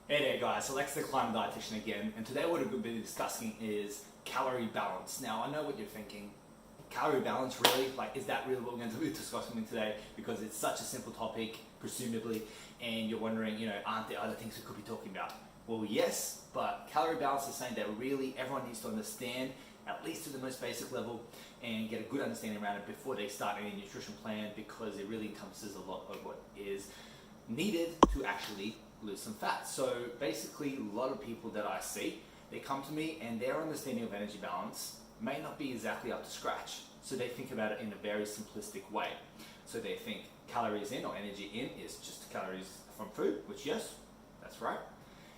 Hey there guys, Aleksa, climate dietitian again, and today what we're going to be discussing is calorie balance. Now I know what you're thinking, calorie balance really? Like, is that really what we're going to be discussing today? Because it's such a simple topic, presumably, and you're wondering, aren't there other things we could be talking about? Well, yes, but calorie balance is something that really everyone needs to understand, at least to the most basic level, and get a good understanding around it before they start any nutrition plan, because it really encompasses a lot of what is needed to actually lose some fat. So basically, a lot of people that I see, they come to me and their understanding of energy balance may not be exactly up to scratch. So they think about it in a very simplistic way. So they think calories in or energy in is just calories from food, which yes, that's right.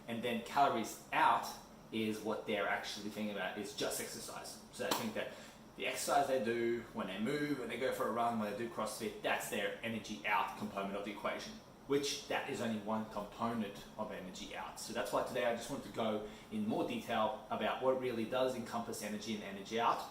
And then calories out is what they're actually thinking about is just exercise. So they think that the exercise they do, when they move, when they go for a run, when they do CrossFit, that's their energy out component of the equation, which that is only one component of energy out. So that's why today I just want to go in more detail about what really does encompass energy and energy out,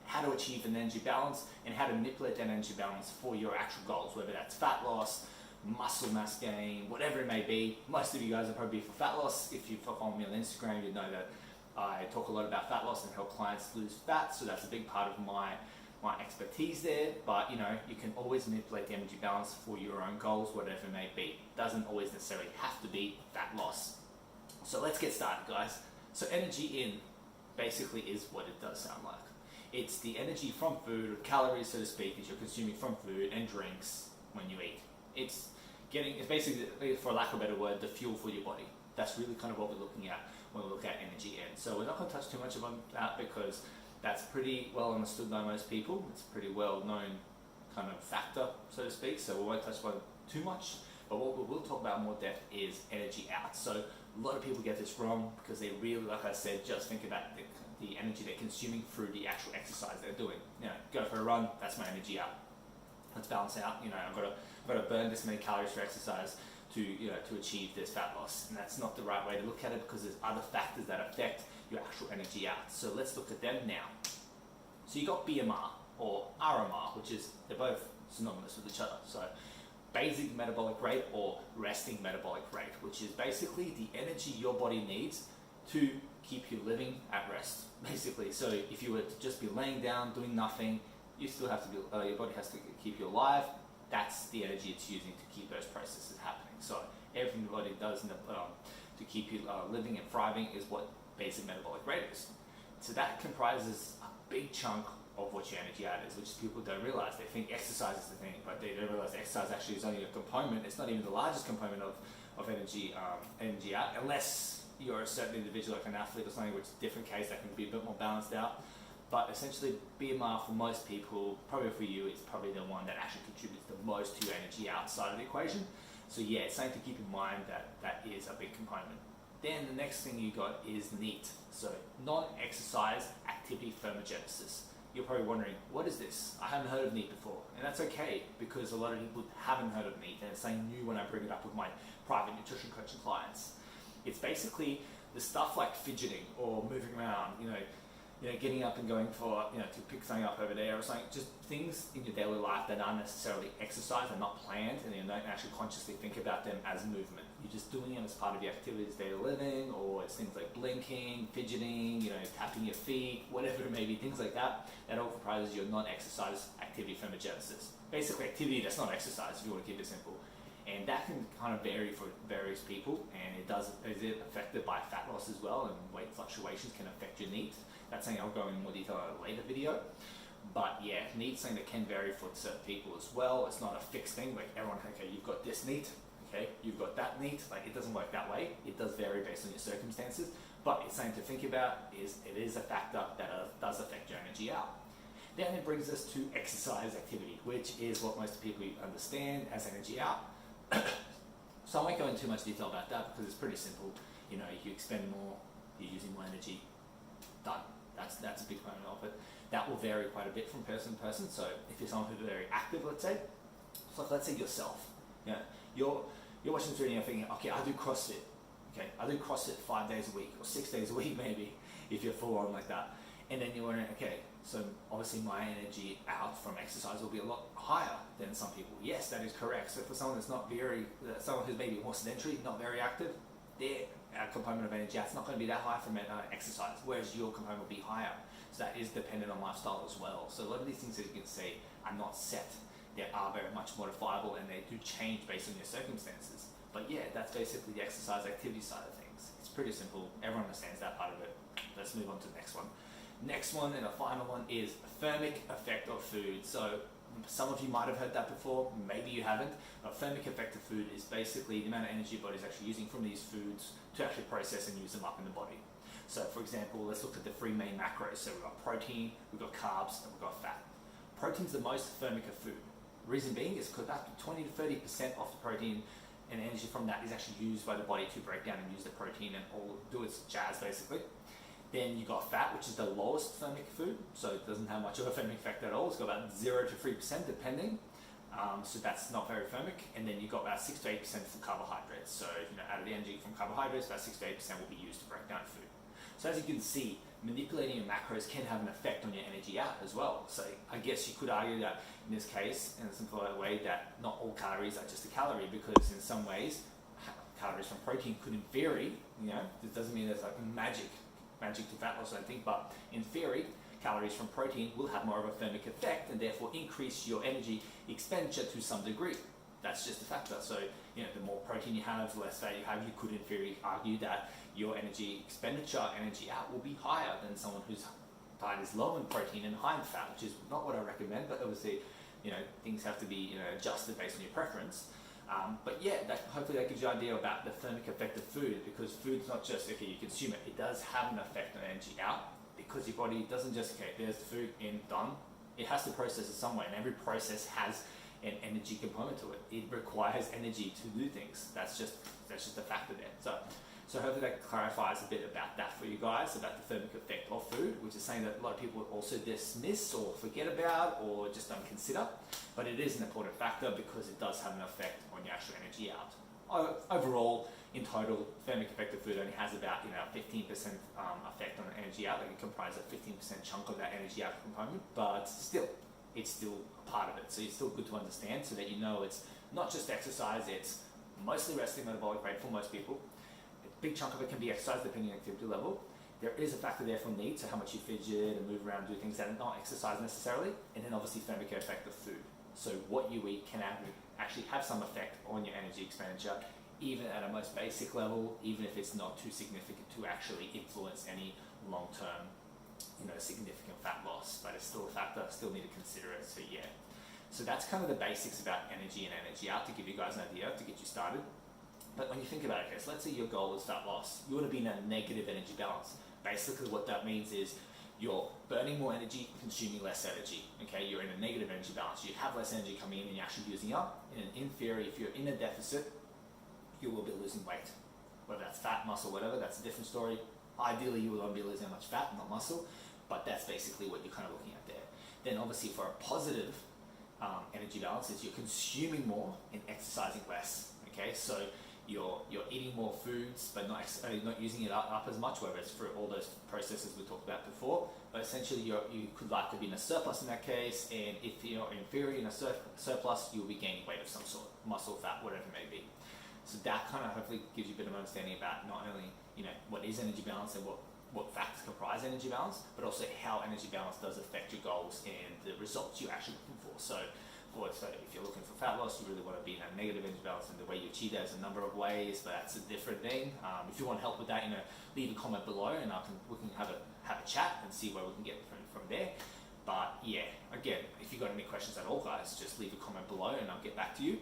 how to achieve an energy balance, and how to manipulate that energy balance for your actual goals, whether that's fat loss, muscle mass gain, whatever it may be. Most of you guys are probably for fat loss. If you follow me on Instagram, you know that I talk a lot about fat loss and help clients lose fat, so that's a big part of my expertise there. But you can always manipulate the energy balance for your own goals, whatever it may be. It doesn't always necessarily have to be fat loss. So let's get started, guys. So energy in basically is what it does sound like. It's the energy from food, or calories so to speak, that you're consuming from food and drinks when you eat. It's basically, for lack of a better word, the fuel for your body. That's really kind of what we're looking at when we look at energy in. So we're not going to touch too much on that because that's pretty well understood by most people. It's a pretty well known kind of factor, so to speak, so we won't touch on it too much. But what we will talk about in more depth is energy out. So a lot of people get this wrong because they really, like I said, just think about the energy they're consuming through the actual exercise they're doing. Go for a run, that's my energy out. Let's balance out, I've got to burn this many calories for exercise to achieve this fat loss. And that's not the right way to look at it, because there's other factors that affect your actual energy out. So let's look at them now. So you got BMR or RMR, which is, they're both synonymous with each other. So basic metabolic rate or resting metabolic rate, which is basically the energy your body needs to keep you living at rest, basically. So if you were to just be laying down doing nothing, you still have to be, your body has to keep you alive. That's the energy it's using to keep those processes happening. So everything the body does to keep you living and thriving is what basic metabolic rate is. So that comprises a big chunk of what your energy out is, which people don't realize. They think exercise is the thing, but they don't realize exercise actually is only a component. It's not even the largest component of energy out, unless you're a certain individual like an athlete or something, which is a different case that can be a bit more balanced out. But essentially, BMR for most people, probably for you, is probably the one that actually contributes the most to your energy outside of the equation. So yeah, it's something to keep in mind that is a big component. Then the next thing you got is NEAT, so non-exercise activity thermogenesis. You're probably wondering, what is this? I haven't heard of NEAT before, and that's okay, because a lot of people haven't heard of NEAT, and it's something new when I bring it up with my private nutrition coaching clients. It's basically the stuff like fidgeting or moving around, getting up and going for, to pick something up over there or something, just things in your daily life that aren't necessarily exercise and not planned, and you don't actually consciously think about them as movement. You're just doing them as part of your activities daily living, or it's things like blinking, fidgeting, tapping your feet, whatever it may be, things like that. That all comprises your non-exercise activity thermogenesis. Basically activity that's not exercise, if you want to keep it simple. And that can kind of vary for various people, and is it affected by fat loss as well, and weight fluctuations can affect your NEAT. That's something I'll go in more detail in a later video. But yeah, NEAT's something that can vary for certain people as well. It's not a fixed thing, like everyone, okay, you've got this NEAT, okay, you've got that NEAT. Like, it doesn't work that way. It does vary based on your circumstances, but it's something to think about. It is a factor that does affect your energy out. Then it brings us to exercise activity, which is what most people understand as energy out. So I won't go into too much detail about that, because it's pretty simple. You expend more, you're using more energy, done. That's a big component of it. That will vary quite a bit from person to person. So if you're someone who's very active, let's say yourself, you're watching this video and you're thinking, okay, I do CrossFit. Okay, I do CrossFit 5 days a week or 6 days a week maybe, if you're full on like that. And then you're wondering, okay, so obviously my energy out from exercise will be a lot higher than some people. Yes, that is correct. So for someone that's someone who's maybe more sedentary, not very active, their component of energy out's not going to be that high from exercise, whereas your component will be higher. So that is dependent on lifestyle as well. So a lot of these things, as you can see, are not set. They are very much modifiable, and they do change based on your circumstances. But yeah, that's basically the exercise activity side of things. It's pretty simple. Everyone understands that part of it. Let's move on to the next one. Next one, and the final one, is thermic effect of food. So some of you might have heard that before, maybe you haven't. A thermic effect of food is basically the amount of energy your body is actually using from these foods to actually process and use them up in the body. So for example, let's look at the three main macros. So we've got protein, we've got carbs, and we've got fat. Protein's the most thermic of food. Reason being is because up to 20 to 30% of the protein and energy from that is actually used by the body to break down and use the protein and all do its jazz basically. Then you got fat, which is the lowest thermic food, so it doesn't have much of a thermic effect at all. It's got about 0 to 3% depending, so that's not very thermic. And then you got about 6 to 8% for carbohydrates. So out of the energy from carbohydrates, about 6 to 8% will be used to break down food. So as you can see, manipulating your macros can have an effect on your energy out as well. So I guess you could argue that in this case, in a simple way, that not all calories are just a calorie, because in some ways, calories from protein could, in theory, it doesn't mean there's like magic to fat loss, I think, but in theory, calories from protein will have more of a thermic effect and therefore increase your energy expenditure to some degree. That's just a factor. So, the more protein you have, the less fat you have, you could in theory argue that your energy expenditure, energy out will be higher than someone whose diet is low in protein and high in fat, which is not what I recommend, but obviously, things have to be, adjusted based on your preference. But yeah, hopefully that gives you an idea about the thermic effect of food, because food's not just, okay, you consume it, it does have an effect on energy out, because your body doesn't just, okay, there's the food in, done. It has to process it somewhere, and every process has an energy component to it. It requires energy to do things. That's just a factor there. So hopefully that clarifies a bit about that for you guys, about the thermic effect of food, which is something that a lot of people also dismiss or forget about or just don't consider. But it is an important factor because it does have an effect on your actual energy out. Overall, in total, thermic effect of food only has about 15% effect on energy out. Like it comprises a 15% chunk of that energy out component, but still, it's still a part of it. So it's still good to understand so that it's not just exercise, it's mostly resting metabolic rate for most people. Big chunk of it can be exercise depending on activity level. There is a factor there for need, so how much you fidget and move around, do things that are not exercise necessarily, and then obviously thermic effect of food. So what you eat can actually have some effect on your energy expenditure, even at a most basic level, even if it's not too significant to actually influence any long-term, significant fat loss, but it's still a factor, still need to consider it, so yeah. So that's kind of the basics about energy and energy out to give you guys an idea, to get you started. But when you think about it, okay, so let's say your goal is fat loss. You want to be in a negative energy balance. Basically what that means is you're burning more energy, consuming less energy. Okay, you're in a negative energy balance. You have less energy coming in and you're actually using up. And in theory, if you're in a deficit, you will be losing weight. Whether that's fat, muscle, whatever, that's a different story. Ideally, you will only be losing much fat, not muscle, but that's basically what you're kind of looking at there. Then obviously for a positive energy balance, is you're consuming more and exercising less. Okay, so you're eating more foods, but not using it up as much, whether it's through all those processes we talked about before. But essentially, you could likely be in a surplus in that case, and if you're in theory in a surplus, you'll be gaining weight of some sort, muscle, fat, whatever it may be. So that kind of hopefully gives you a bit of understanding about not only what is energy balance and what factors comprise energy balance, but also how energy balance does affect your goals and the results you're actually looking for. So if you're looking for fat loss, you really want to be in a negative energy balance, and the way you achieve that is a number of ways, but that's a different thing. If you want help with that, leave a comment below, and we can have a chat and see where we can get from there. But yeah, again, if you've got any questions at all, guys, just leave a comment below and I'll get back to you.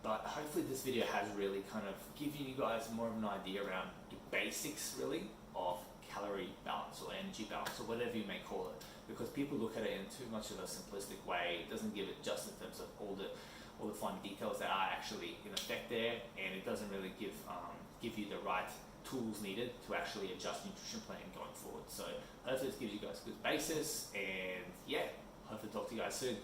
But hopefully this video has really kind of given you guys more of an idea around the basics, really, of calorie balance or energy balance or whatever you may call it, because people look at it in too much of a simplistic way. It doesn't give it just in terms of all the fine details that are actually in effect there, and it doesn't really give you the right tools needed to actually adjust nutrition plan going forward. So hopefully this gives you guys a good basis, and yeah, hopefully talk to you guys soon.